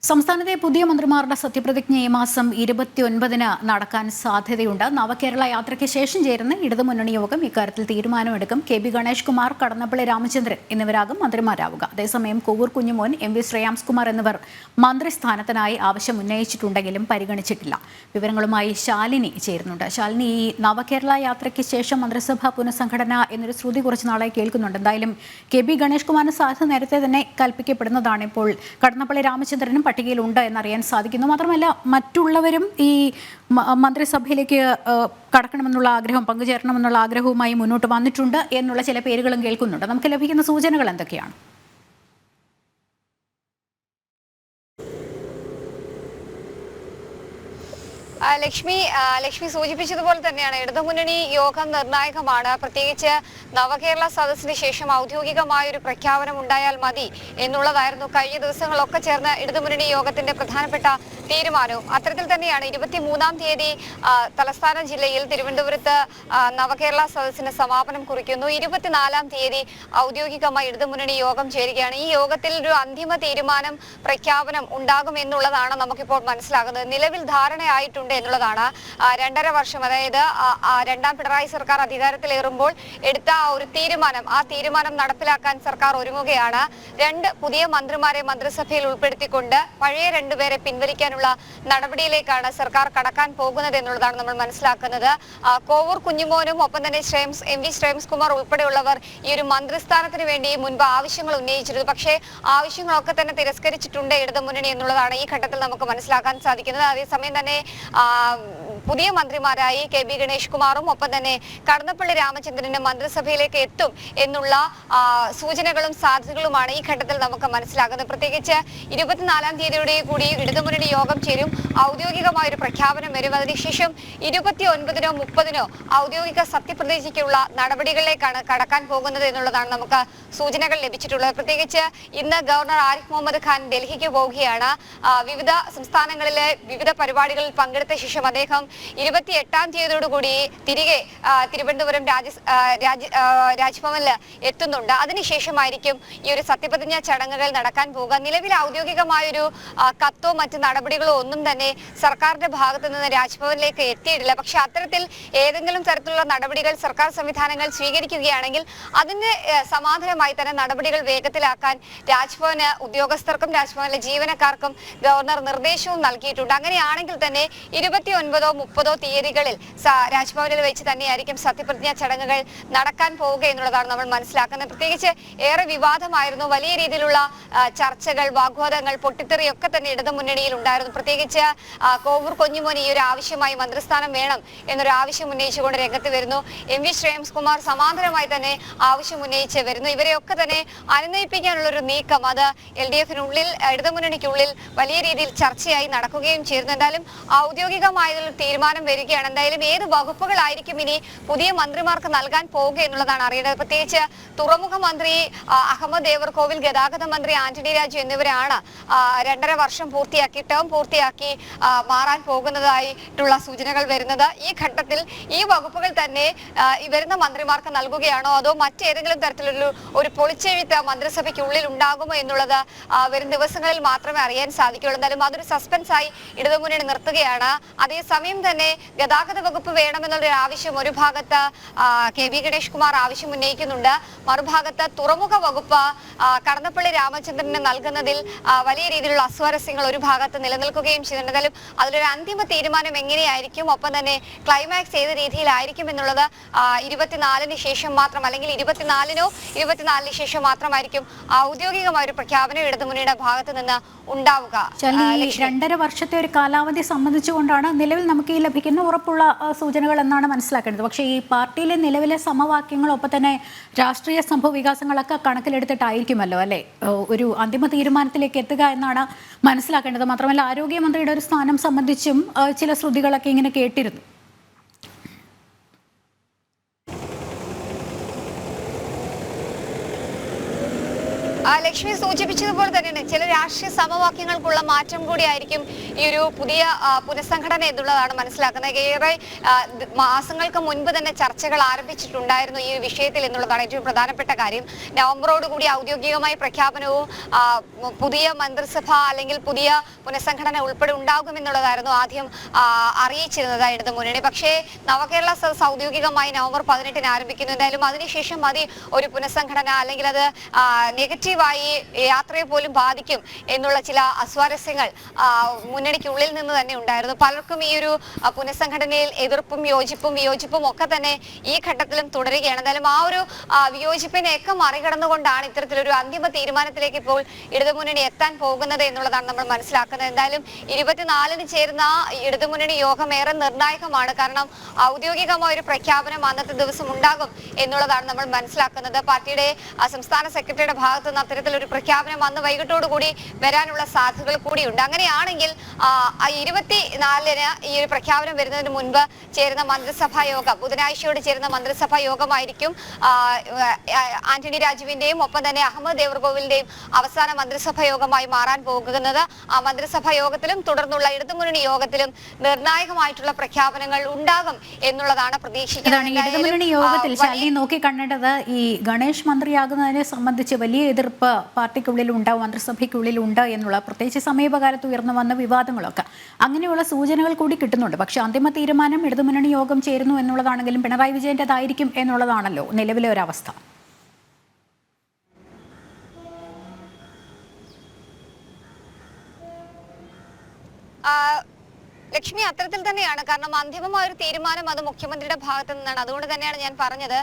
സംസ്ഥാനത്തെ പുതിയ മന്ത്രിമാരുടെ സത്യപ്രതിജ്ഞ ഈ മാസം 29-ന് നടക്കാൻ സാധ്യതയുണ്ട്. നവകേരള യാത്രയ്ക്ക് ശേഷം ചേരുന്ന ഇടതുമുന്നണി യോഗം ഇക്കാര്യത്തിൽ തീരുമാനമെടുക്കും. കെ ബി ഗണേഷ് കുമാർ, കടന്നപ്പള്ളി രാമചന്ദ്രൻ എന്നിവരാകും മന്ത്രിമാരാവുക. അതേസമയം കോവൂർ കുഞ്ഞുമോൻ, എം വി ശ്രേയാംസ്കുമാർ എന്നിവർ മന്ത്രിസ്ഥാനത്തിനായി ആവശ്യം ഉന്നയിച്ചിട്ടുണ്ടെങ്കിലും പരിഗണിച്ചിട്ടില്ല. വിവരങ്ങളുമായി ശാലിനി ചേരുന്നുണ്ട്. ശാലിനി, ഈ നവകേരള യാത്രയ്ക്ക് ശേഷം മന്ത്രിസഭാ പുനഃസംഘടന എന്നൊരു ശ്രുതി കുറച്ച് നാളായി കേൾക്കുന്നുണ്ട്. എന്തായാലും കെ ബി ഗണേഷ് കുമാറിന് സാധ്യത നേരത്തെ തന്നെ കൽപ്പിക്കപ്പെടുന്നതാണ്. ഇപ്പോൾ കടന്നപ്പള്ളി രാമചന്ദ്രനും പട്ടികയിലുണ്ട് എന്നറിയാൻ സാധിക്കുന്നു. മാത്രമല്ല, മറ്റുള്ളവരും ഈ മന്ത്രിസഭയിലേക്ക് കടക്കണമെന്നുള്ള ആഗ്രഹം, പങ്കുചേരണമെന്നുള്ള ആഗ്രഹവുമായി മുന്നോട്ട് വന്നിട്ടുണ്ട് എന്നുള്ള ചില പേരുകളും കേൾക്കുന്നുണ്ട്. നമുക്ക് ലഭിക്കുന്ന സൂചനകൾ എന്തൊക്കെയാണ്? ലക്ഷ്മി സൂചിപ്പിച്ചതുപോലെ തന്നെയാണ് ഇടതുമുന്നണി യോഗം നിർണായകമാണ്. പ്രത്യേകിച്ച് നവകേരള സദസ്സിന് ശേഷം ഔദ്യോഗികമായ ഒരു പ്രഖ്യാപനം ഉണ്ടായാൽ മതി എന്നുള്ളതായിരുന്നു കഴിഞ്ഞ ദിവസങ്ങളൊക്കെ ചേർന്ന് ഇടതുമുന്നണി യോഗത്തിന്റെ പ്രധാനപ്പെട്ട തീരുമാനവും. അത്തരത്തിൽ തന്നെയാണ് 23-ാം തീയതി തലസ്ഥാന ജില്ലയിൽ തിരുവനന്തപുരത്ത് നവകേരള സദസ്സിന് സമാപനം കുറിക്കുന്നു. 24-ാം തീയതി ഔദ്യോഗികമായി ഇടതുമുന്നണി യോഗം ചേരുകയാണ്. ഈ യോഗത്തിൽ ഒരു അന്തിമ തീരുമാനം, പ്രഖ്യാപനം ഉണ്ടാകും എന്നുള്ളതാണ് നമുക്കിപ്പോൾ മനസ്സിലാകുന്നത്. നിലവിൽ ധാരണയായിട്ടുണ്ട് എന്നുള്ളതാണ്. 2.5 വർഷം, അതായത് രണ്ടാം പിണറായി സർക്കാർ അധികാരത്തിലേറുമ്പോൾ എടുത്ത ഒരു തീരുമാനം, ആ തീരുമാനം നടപ്പിലാക്കാൻ സർക്കാർ ഒരുങ്ങുകയാണ്. 2 പുതിയ മന്ത്രിമാരെ മന്ത്രിസഭയിൽ ഉൾപ്പെടുത്തിക്കൊണ്ട് പഴയ 2 പേരെ പിൻവലിക്കാനുള്ള നടപടിയിലേക്കാണ് സർക്കാർ കടക്കാൻ പോകുന്നത് എന്നുള്ളതാണ് നമ്മൾ മനസ്സിലാക്കുന്നത്. കോവൂർ കുഞ്ഞുമോനും ഒപ്പം തന്നെ എം വി ശ്രേയാംസ്കുമാർ ഉൾപ്പെടെയുള്ളവർ ഈ ഒരു മന്ത്രിസ്ഥാനത്തിന് വേണ്ടി മുൻപ് ആവശ്യങ്ങൾ ഉന്നയിച്ചിരുന്നു. പക്ഷേ ആവശ്യങ്ങളൊക്കെ തന്നെ തിരസ്കരിച്ചിട്ടുണ്ട് ഇടതുമുന്നണി എന്നുള്ളതാണ് ഈ ഘട്ടത്തിൽ നമുക്ക് മനസ്സിലാക്കാൻ സാധിക്കുന്നത്. അതേസമയം തന്നെ പുതിയ മന്ത്രിമാരായി കെ ബി ഗണേഷ് കുമാറും ഒപ്പം തന്നെ കടന്നപ്പള്ളി രാമചന്ദ്രനും മന്ത്രിസഭയിലേക്ക് എത്തും എന്നുള്ള സൂചനകളും സാധ്യതകളുമാണ് ഈ ഘട്ടത്തിൽ നമുക്ക് മനസ്സിലാകുന്നത്. പ്രത്യേകിച്ച് 24-ാം തീയതിയുടെ കൂടി ഇടതുമുന്നണി യോഗം ചേരും. ഔദ്യോഗികമായ ഒരു പ്രഖ്യാപനം വരും. അതിനുശേഷം 29-നോ 30-നോ ഔദ്യോഗിക സത്യപ്രതിജ്ഞയ്ക്കുള്ള നടപടികളിലേക്കാണ് കടക്കാൻ പോകുന്നത് എന്നുള്ളതാണ് നമുക്ക് സൂചനകൾ ലഭിച്ചിട്ടുള്ളത്. പ്രത്യേകിച്ച് ഇന്ന് ഗവർണർ ആരിഫ് മുഹമ്മദ് ഖാൻ ഡൽഹിക്ക് പോവുകയാണ്. വിവിധ സംസ്ഥാനങ്ങളിലെ വിവിധ പരിപാടികളിൽ പങ്കെടുത്ത ശേഷം അദ്ദേഹം 28-ാം തീയതിയോടുകൂടി തിരികെ തിരുവനന്തപുരം രാജ്ഭവനിൽ എത്തുന്നുണ്ട്. അതിനുശേഷമായിരിക്കും ഈ ഒരു സത്യപ്രതിജ്ഞ ചടങ്ങുകൾ നടക്കാൻ പോകുക. നിലവിൽ ഔദ്യോഗികമായൊരു കത്തോ മറ്റ് നടപടികളോ ഒന്നും തന്നെ സർക്കാരിന്റെ ഭാഗത്തു നിന്ന് രാജ്ഭവനിലേക്ക് എത്തിയിട്ടില്ല. പക്ഷെ അത്തരത്തിൽ ഏതെങ്കിലും തരത്തിലുള്ള നടപടികൾ സർക്കാർ സംവിധാനങ്ങൾ സ്വീകരിക്കുകയാണെങ്കിൽ അതിന് സമാന്തരമായി തന്നെ നടപടികൾ വേഗത്തിലാക്കാൻ രാജ്ഭവന് ഉദ്യോഗസ്ഥർക്കും രാജ്ഭവനിലെ ജീവനക്കാർക്കും ഗവർണർ നിർദ്ദേശവും നൽകിയിട്ടുണ്ട്. അങ്ങനെയാണെങ്കിൽ തന്നെ 29-ഓ 30-ഓ തീയതികളിൽ രാജ്ഭവനിൽ വെച്ച് തന്നെയായിരിക്കും സത്യപ്രതിജ്ഞാ ചടങ്ങുകൾ നടക്കാൻ പോവുക എന്നുള്ളതാണ് നമ്മൾ മനസ്സിലാക്കുന്നത്. പ്രത്യേകിച്ച് ഏറെ വിവാദമായിരുന്നു. വലിയ രീതിയിലുള്ള ചർച്ചകൾ, വാഗ്വാദങ്ങൾ, പൊട്ടിത്തെറിയൊക്കെ തന്നെ ഇടതുമുന്നണിയിൽ ഉണ്ടായിരുന്നു. പ്രത്യേകിച്ച് കോവൂർ കുഞ്ഞുമോൻ ഈ ഒരു ആവശ്യമായി മന്ത്രിസ്ഥാനം വേണം എന്നൊരു ആവശ്യം ഉന്നയിച്ചുകൊണ്ട് രംഗത്ത് വരുന്നു. എം വി ശ്രേയാംസ്കുമാർ സമാന്തരമായി തന്നെ ആവശ്യം ഉന്നയിച്ച് വരുന്നു. ഇവരെയൊക്കെ തന്നെ അനുനയിപ്പിക്കാനുള്ള ഒരു നീക്കം അത് LDF-നുള്ളിൽ, ഇടതുമുന്നണിക്കുള്ളിൽ വലിയ രീതിയിൽ ചർച്ചയായി നടക്കുകയും ചെയ്യുന്നു. എന്തായാലും ഔദ്യോഗികമായൊരു തീരുമാനം വരികയാണ്. എന്തായാലും ഏത് വകുപ്പുകളായിരിക്കും ഇനി പുതിയ മന്ത്രിമാർക്ക് നൽകാൻ പോവുക എന്നുള്ളതാണ് അറിയേണ്ടത്. പ്രത്യേകിച്ച് തുറമുഖ മന്ത്രി അഹമ്മദ് ദേവർകോവിൽ, ഗതാഗത മന്ത്രി ആന്റണി രാജു എന്നിവരാണ് 2.5 വർഷം പൂർത്തിയാക്കി, ടേം പൂർത്തിയാക്കി മാറാൻ പോകുന്നതായിട്ടുള്ള സൂചനകൾ വരുന്നത്. ഈ ഘട്ടത്തിൽ ഈ വകുപ്പുകൾ തന്നെ വരുന്ന മന്ത്രിമാർക്ക് നൽകുകയാണോ അതോ മറ്റേതെങ്കിലും തരത്തിലൊരു പൊളിച്ചെഴുത്ത് മന്ത്രിസഭയ്ക്കുള്ളിൽ ഉണ്ടാകുമോ എന്നുള്ളത് വരും ദിവസങ്ങളിൽ മാത്രമേ അറിയാൻ സാധിക്കുകയുള്ളൂ. എന്തായാലും അതൊരു സസ്പെൻസായി ഇടതുമുന്നണി നിർത്തുകയാണ്. അതേസമയം തന്നെ ഗതാഗത വകുപ്പ് വേണമെന്നുള്ളൊരു ആവശ്യം ഒരു ഭാഗത്ത് കെ ബി ഗണേഷ് കുമാർ ആവശ്യം ഉന്നയിക്കുന്നുണ്ട്. മറുഭാഗത്ത് തുറമുഖ വകുപ്പ് കടന്നപ്പള്ളി രാമചന്ദ്രന് നൽകുന്നതിൽ വലിയ രീതിയിലുള്ള അസ്വാരസ്യങ്ങൾ ഒരു ഭാഗത്ത് നിലനിൽക്കുകയും ചെയ്യുന്നുണ്ട്. എന്തായാലും അതിലൊരു അന്തിമ തീരുമാനം എങ്ങനെയായിരിക്കും, ഒപ്പം തന്നെ ക്ലൈമാക്സ് ഏത് രീതിയിലായിരിക്കും എന്നുള്ളത് 24-ന് ശേഷം മാത്രം, അല്ലെങ്കിൽ 24-നോ 24-ന് ശേഷം മാത്രമായിരിക്കും ഔദ്യോഗികമായ ഒരു പ്രഖ്യാപനം ഇടതുമുന്നണിയുടെ ഭാഗത്ത് നിന്ന് ഉണ്ടാവുക. 2.5 വർഷത്തെ ഒരു കാലാവധി സംബന്ധിച്ചുകൊണ്ടാണ് നിലവിൽ നമുക്ക് ഈ ലഭിക്കുന്ന ഉറപ്പുള്ള സൂചനകൾ എന്നാണ് മനസ്സിലാക്കേണ്ടത്. പക്ഷേ ഈ പാർട്ടിയിലെ നിലവിലെ സമവാക്യങ്ങൾ, ഒപ്പം തന്നെ രാഷ്ട്രീയ സംഭവ വികാസങ്ങളൊക്കെ കണക്കിലെടുത്തിട്ടായിരിക്കുമല്ലോ അല്ലേ ഒരു അന്തിമ തീരുമാനത്തിലേക്ക് എത്തുക എന്നാണ് മനസ്സിലാക്കേണ്ടത്. മാത്രമല്ല, ആരോഗ്യമന്ത്രിയുടെ ഒരു സ്ഥാനം സംബന്ധിച്ചും ചില ശ്രുതികളൊക്കെ ഇങ്ങനെ കേട്ടിരുന്നു. ലക്ഷ്മി സൂചിപ്പിച്ചതുപോലെ തന്നെയാണ് ചില രാഷ്ട്രീയ സമവാക്യങ്ങൾക്കുള്ള മാറ്റം കൂടിയായിരിക്കും ഈ ഒരു പുതിയ പുനഃസംഘടന എന്നുള്ളതാണ് മനസ്സിലാക്കുന്നത്. ഏറെ മാസങ്ങൾക്ക് മുൻപ് തന്നെ ചർച്ചകൾ ആരംഭിച്ചിട്ടുണ്ടായിരുന്നു ഈ വിഷയത്തിൽ എന്നുള്ളതാണ് ഏറ്റവും പ്രധാനപ്പെട്ട കാര്യം. നവംബറോടുകൂടി ഔദ്യോഗികമായ പ്രഖ്യാപനവും പുതിയ മന്ത്രിസഭ അല്ലെങ്കിൽ പുതിയ പുനഃസംഘടന ഉൾപ്പെടെ ഉണ്ടാകുമെന്നുള്ളതായിരുന്നു ആദ്യം അറിയിച്ചിരുന്നത് ഇടതു മുന്നണി. പക്ഷേ നവകേരള സദസ് ഔദ്യോഗികമായി നവംബർ 18-ന് ആരംഭിക്കുന്നു. എന്തായാലും അതിനുശേഷം മതി ഒരു പുനഃസംഘടന, അല്ലെങ്കിൽ അത് നെഗറ്റീവായി യാത്രയെ പോലും ബാധിക്കും എന്നുള്ള ചില അസ്വാരസ്യങ്ങൾ മുന്നണിക്കുള്ളിൽ നിന്ന് തന്നെ ഉണ്ടായിരുന്നു. പലർക്കും ഈ ഒരു പുനഃസംഘടനയിൽ എതിർപ്പും വിയോജിപ്പും ഒക്കെ തന്നെ ഈ ഘട്ടത്തിലും തുടരുകയാണ്. എന്തായാലും ആ ഒരു വിയോജിപ്പിനെയൊക്കെ മറികടന്നുകൊണ്ടാണ് ഇത്തരത്തിലൊരു അന്തിമ തീരുമാനത്തിലേക്ക് ഇപ്പോൾ ഇടതുമുന്നണി എത്താൻ പോകുന്നത് എന്നുള്ളതാണ് നമ്മൾ മനസ്സിലാക്കുന്നത്. എന്തായാലും 24-ന് ചേരുന്ന ഇടതുമുന്നണി യോഗം ഏറെ നിർണായകമാണ്. കാരണം ഔദ്യോഗികമായ ഒരു പ്രഖ്യാപനം അന്നത്തെ ദിവസം ഉണ്ടാകും എന്നുള്ളതാണ് നമ്മൾ മനസ്സിലാക്കുന്നത്. പാർട്ടിയുടെ സംസ്ഥാന സെക്രട്ടറിയുടെ ഭാഗത്തു നിന്ന് അത്തരത്തിലൊരു പ്രഖ്യാപനം അന്ന് വൈകിട്ടോടുകൂടി വരാനുള്ള സാധ്യതകൾ കൂടിയുണ്ട്. അങ്ങനെയാണെങ്കിൽ 24-ന് ഈ ഒരു പ്രഖ്യാപനം വരുന്നതിന് മുൻപ് ചേരുന്ന മന്ത്രിസഭാ യോഗം, ബുധനാഴ്ചയോട് ചേരുന്ന മന്ത്രിസഭാ യോഗമായിരിക്കും ആന്റണി രാജുവിന്റെയും ഒപ്പം തന്നെ അഹമ്മദ് ദേവർകോവിലിന്റെയും അവസാന മന്ത്രിസഭാ യോഗമായി മാറാൻ പോകുന്നത്. ആ മന്ത്രിസഭാ യോഗത്തിലും തുടർന്നുള്ള ഇടതുമുന്നണി യോഗത്തിലും നിർണായകമായിട്ടുള്ള പ്രഖ്യാപനങ്ങൾ ഉണ്ടാകും എന്നുള്ളതാണ് പ്രതീക്ഷിക്കുന്നത്. ഇടതുമുന്നണി യോഗത്തിൽ ശാലിനി നോക്കി കണ്ടത് ഈ ഗണേഷ് മന്ത്രിയാകുന്നതിനെ സംബന്ധിച്ച് വലിയ എതിർപ്പ് പാർട്ടിക്കുള്ളിലുണ്ട്, മന്ത്രിസഭയ്ക്കുള്ളിലുണ്ട് എന്നുള്ള, പ്രത്യേകിച്ച് സമീപകാലത്ത് ഉയർന്നു വന്ന വിവാദങ്ങളൊക്കെ, അങ്ങനെയുള്ള സൂചനകൾ കൂടി കിട്ടുന്നുണ്ട്. പക്ഷെ അന്തിമ തീരുമാനം ഇടതുമുന്നണി യോഗം ചേരുന്നു എന്നുള്ളതാണെങ്കിലും പിണറായി വിജയന്റേതായിരിക്കും എന്നുള്ളതാണല്ലോ നിലവിലെ ഒരവസ്ഥ. ലക്ഷ്മി, അത്തരത്തിൽ തന്നെയാണ്. കാരണം അന്തിമമായ ഒരു തീരുമാനം അത് മുഖ്യമന്ത്രിയുടെ ഭാഗത്തു നിന്നാണ്. അതുകൊണ്ട് തന്നെയാണ് ഞാൻ പറഞ്ഞത്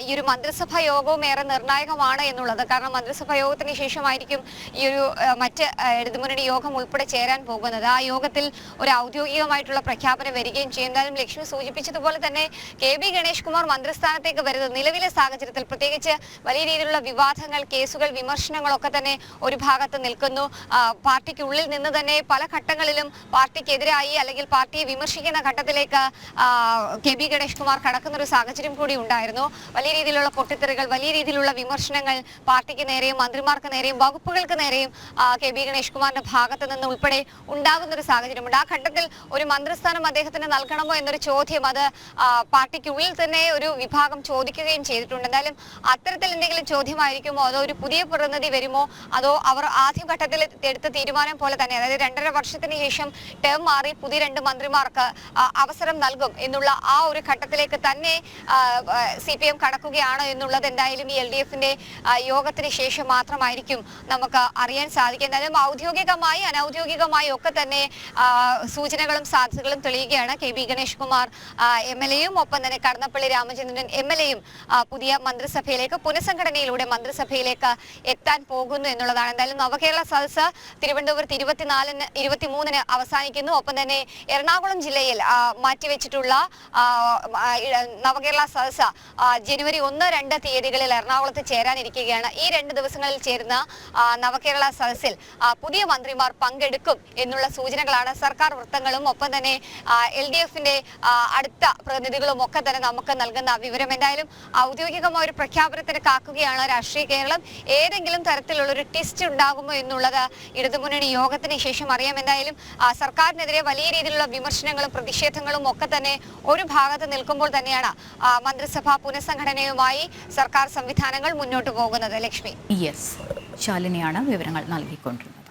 ഈ ഒരു മന്ത്രിസഭാ യോഗവും ഏറെ നിർണായകമാണ് എന്നുള്ളത്. കാരണം മന്ത്രിസഭാ യോഗത്തിന് ശേഷമായിരിക്കും ഈ ഒരു മറ്റ് ഇടതുമുന്നണി യോഗം ഉൾപ്പെടെ ചേരാൻ പോകുന്നത്. ആ യോഗത്തിൽ ഒരു ഔദ്യോഗികമായിട്ടുള്ള പ്രഖ്യാപനം വരികയും ചെയ്യും. എന്തായാലും ലക്ഷ്മി സൂചിപ്പിച്ചതുപോലെ തന്നെ KB ഗണേഷ് കുമാർ മന്ത്രിസ്ഥാനത്തേക്ക് വരുന്നത് നിലവിലെ സാഹചര്യത്തിൽ, പ്രത്യേകിച്ച് വലിയ രീതിയിലുള്ള വിവാദങ്ങൾ, കേസുകൾ, വിമർശനങ്ങളൊക്കെ തന്നെ ഒരു ഭാഗത്ത് നിൽക്കുന്നു. പാർട്ടിക്കുള്ളിൽ നിന്ന് തന്നെ പല ഘട്ടങ്ങളിലും പാർട്ടിക്കെതിരായി അല്ലെങ്കിൽ പാർട്ടിയെ വിമർശിക്കുന്ന ഘട്ടത്തിലേക്ക് KB ഗണേഷ് കുമാർ കടക്കുന്ന ഒരു സാഹചര്യം കൂടി ഉണ്ടായിരുന്നു. വലിയ രീതിയിലുള്ള പൊട്ടിത്തെറികൾ, വലിയ രീതിയിലുള്ള വിമർശനങ്ങൾ പാർട്ടിക്ക് നേരെയും മന്ത്രിമാർക്ക് നേരെയും വകുപ്പുകൾക്ക് നേരെയും KB ഗണേഷ് കുമാറിന്റെ ഭാഗത്ത് നിന്ന് ഉൾപ്പെടെ ഉണ്ടാകുന്ന ഒരു സാഹചര്യമുണ്ട്. ആ ഘട്ടത്തിൽ ഒരു മന്ത്രിസ്ഥാനം അദ്ദേഹത്തിന് നൽകണമോ എന്നൊരു ചോദ്യം അത് പാർട്ടിക്കുള്ളിൽ തന്നെ ഒരു വിഭാഗം ചോദിക്കുകയും ചെയ്തിട്ടുണ്ട്. എന്തായാലും അത്തരത്തിൽ എന്തെങ്കിലും ചോദ്യമായിരിക്കുമോ, അതോ ഒരു പുതിയ പ്രതിനിധി വരുമോ, അതോ അവർ ആദ്യഘട്ടത്തിൽ എടുത്ത തീരുമാനം പോലെ തന്നെ, അതായത് 2.5 വർഷത്തിന് ശേഷം ടേം മാറി പുതിയ 2 മന്ത്രിമാർക്ക് അവസരം നൽകും എന്നുള്ള ആ ഒരു ഘട്ടത്തിലേക്ക് തന്നെ CPM കടക്കുകയാണ് എന്നുള്ളത് എന്തായാലും ഈ LDFന്റെ യോഗത്തിന് ശേഷം മാത്രമായിരിക്കും നമുക്ക് അറിയാൻ സാധിക്കുക. എന്തായാലും ഔദ്യോഗികമായി അനൌദ്യോഗികമായി ഒക്കെ തന്നെ സൂചനകളും സാധ്യതകളും തെളിയുകയാണ്. KB ഗണേഷ് കുമാർ MLA-യും ഒപ്പം തന്നെ കടന്നപ്പള്ളി രാമചന്ദ്രൻ MLA-യും പുതിയ മന്ത്രിസഭയിലേക്ക്, പുനഃസംഘടനയിലൂടെ മന്ത്രിസഭയിലേക്ക് എത്താൻ പോകുന്നു എന്നുള്ളതാണ്. എന്തായാലും നവകേരള സദസ് തിരുവനന്തപുരത്ത് 23-ന് അവസാനിക്കുന്നു. ഒപ്പം തന്നെ എറണാകുളം ജില്ലയിൽ മാറ്റിവെച്ചിട്ടുള്ള നവകേരള സദസ് ജനുവരി 1-2 തീയതികളിൽ എറണാകുളത്ത് ചേരാനിരിക്കുകയാണ്. ഈ 2 ദിവസങ്ങളിൽ ചേരുന്ന നവകേരള സദസ്സിൽ പുതിയ മന്ത്രിമാർ പങ്കെടുക്കും എന്നുള്ള സൂചനകളാണ് സർക്കാർ വൃത്തങ്ങളും ഒപ്പം തന്നെ LDFന്റെ അടുത്ത പ്രതിനിധികളും ഒക്കെ തന്നെ നമുക്ക് നൽകുന്ന വിവരം. എന്തായാലും ഔദ്യോഗികമായ ഒരു പ്രഖ്യാപനത്തിന് കാക്കുകയാണ് രാഷ്ട്രീയ കേരളം. ഏതെങ്കിലും തരത്തിലുള്ള ഒരു ട്വിസ്റ്റ് ഉണ്ടാകുമോ എന്നുള്ളത് ഇടതുമുന്നണി യോഗത്തിന് ശേഷം അറിയാം. എന്തായാലും സർക്കാരിനെതിരെ വലിയ രീതിയിലുള്ള വിമർശനങ്ങളും പ്രതിഷേധങ്ങളും ഒക്കെ തന്നെ ഒരു ഭാഗത്ത് നിൽക്കുമ്പോൾ തന്നെയാണ് മന്ത്രിസഭാ പുനഃസംഘടനയുമായി സർക്കാർ സംവിധാനങ്ങൾ മുന്നോട്ട് പോകുന്നത്. ലക്ഷ്മി, യെസ്, ശാലിനിയാണ് വിവരങ്ങൾ നൽകിക്കൊണ്ടിരുന്നത്.